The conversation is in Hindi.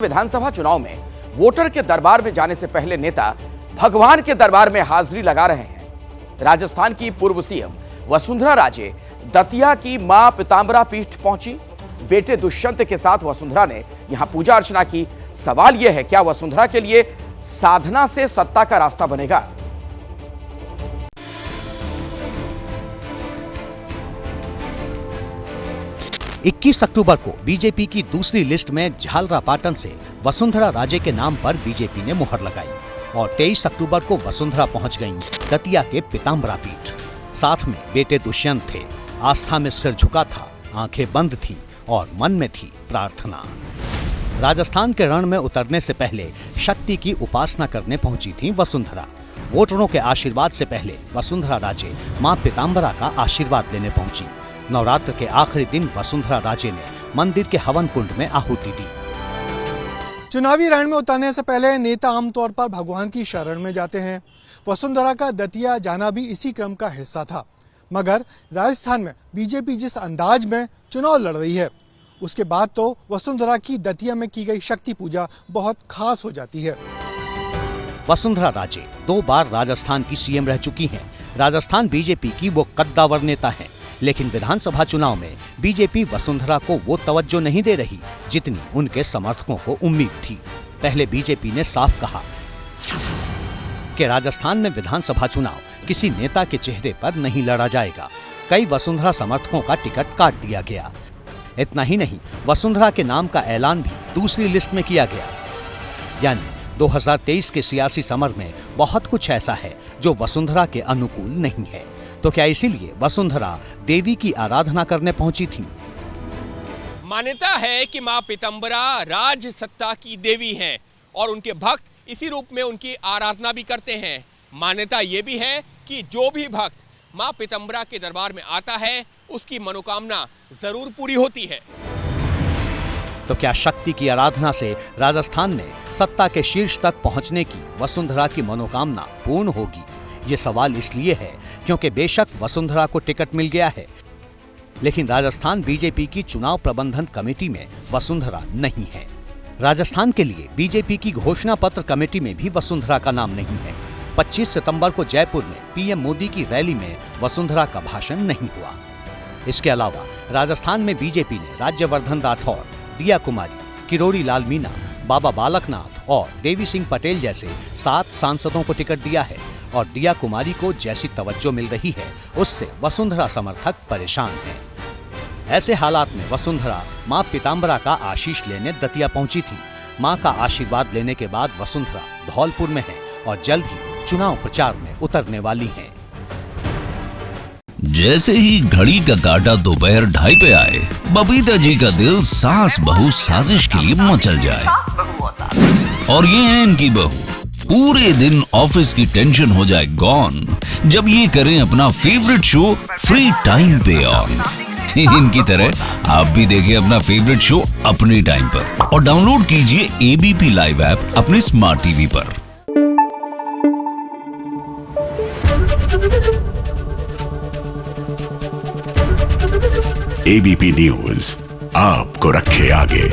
विधानसभा चुनाव में वोटर के दरबार में जाने से पहले नेता भगवान के दरबार में हाजिरी लगा रहे हैं। राजस्थान की पूर्व सीएम वसुंधरा राजे दतिया की मां पीतांबरा पीठ पहुंची। बेटे दुष्यंत के साथ वसुंधरा ने यहां पूजा अर्चना की। सवाल यह है, क्या वसुंधरा के लिए साधना से सत्ता का रास्ता बनेगा? इक्कीस अक्टूबर को बीजेपी की दूसरी लिस्ट में झालरापाटन से वसुंधरा राजे के नाम पर बीजेपी ने मुहर लगाई और 23 अक्टूबर को वसुंधरा पहुंच गईं दतिया के पीतांबरा पीठ। साथ में बेटे दुष्यंत थे। आस्था में सिर झुका था, आंखें बंद थी और मन में थी प्रार्थना। राजस्थान के रण में उतरने से पहले शक्ति की उपासना करने पहुंची थी वसुंधरा। वोटरों के आशीर्वाद से पहले वसुंधरा राजे मां पीतांबरा का आशीर्वाद लेने पहुंची। नवरात्र के आखिरी दिन वसुंधरा राजे ने मंदिर के हवन कुंड में आहुति दी। चुनावी रण में उतरने से पहले नेता आमतौर पर भगवान की शरण में जाते हैं। वसुंधरा का दतिया जाना भी इसी क्रम का हिस्सा था। मगर राजस्थान में बीजेपी जिस अंदाज में चुनाव लड़ रही है, उसके बाद तो वसुंधरा की दतिया में की गई शक्ति पूजा बहुत खास हो जाती है। वसुंधरा राजे 2 बार राजस्थान की सीएम रह चुकी हैं। राजस्थान बीजेपी की वो कद्दावर नेता हैं, लेकिन विधानसभा चुनाव में बीजेपी वसुंधरा को वो तवज्जो नहीं दे रही जितनी उनके समर्थकों को उम्मीद थी। पहले बीजेपी ने साफ कहा कि राजस्थान में विधानसभा चुनाव किसी नेता के चेहरे पर नहीं लड़ा जाएगा। कई वसुंधरा समर्थकों का टिकट काट दिया गया। इतना ही नहीं, वसुंधरा के नाम का ऐलान भी दूसरी लिस्ट में किया गया। यानी 2023 के सियासी समर में बहुत कुछ ऐसा है जो वसुंधरा के अनुकूल नहीं है। तो क्या इसीलिए वसुंधरा देवी की आराधना करने पहुंची थी? मान्यता है कि मां पीतांबरा राज सत्ता की देवी हैं और उनके भक्त इसी रूप में उनकी आराधना भी करते हैं। मान्यता ये भी है कि जो भी भक्त मां पीतांबरा के दरबार में आता है, उसकी मनोकामना जरूर पूरी होती है। तो क्या शक्ति की आराधना से राजस्थान में सत्ता के शीर्ष तक पहुंचने की वसुंधरा की मनोकामना पूर्ण होगी? ये सवाल इसलिए है क्योंकि बेशक वसुंधरा को टिकट मिल गया है, लेकिन राजस्थान बीजेपी की चुनाव प्रबंधन कमेटी में वसुंधरा नहीं है। राजस्थान के लिए बीजेपी की घोषणा पत्र कमेटी में भी वसुंधरा का नाम नहीं है। 25 सितंबर को जयपुर में पीएम मोदी की रैली में वसुंधरा का भाषण नहीं हुआ। इसके अलावा राजस्थान में बीजेपी ने राज्यवर्धन राठौर, दिया कुमारी, किरोड़ी लाल मीणा, बाबा बालकनाथ और देवी सिंह पटेल जैसे 7 सांसदों को टिकट दिया है और दिया कुमारी को जैसी तवज्जो मिल रही है, उससे वसुंधरा समर्थक परेशान हैं। ऐसे हालात में वसुंधरा मां पीतांबरा का आशीष लेने दतिया पहुंची थी। मां का आशीर्वाद लेने के बाद वसुंधरा धौलपुर में है और जल्द ही चुनाव प्रचार में उतरने वाली हैं। जैसे ही घड़ी का काटा दोपहर 2:30 पे आए, बबीता जी का दिल सास बहू साजिश के लिए मचल जाए। और ये है इनकी बहू, पूरे दिन ऑफिस की टेंशन हो जाए गॉन जब ये करें अपना फेवरेट शो फ्री टाइम पे ऑन। इनकी तरह आप भी देखिए अपना फेवरेट शो अपने टाइम पर और डाउनलोड कीजिए एबीपी लाइव ऐप अपने स्मार्ट टीवी पर। एबीपी न्यूज आपको रखे आगे।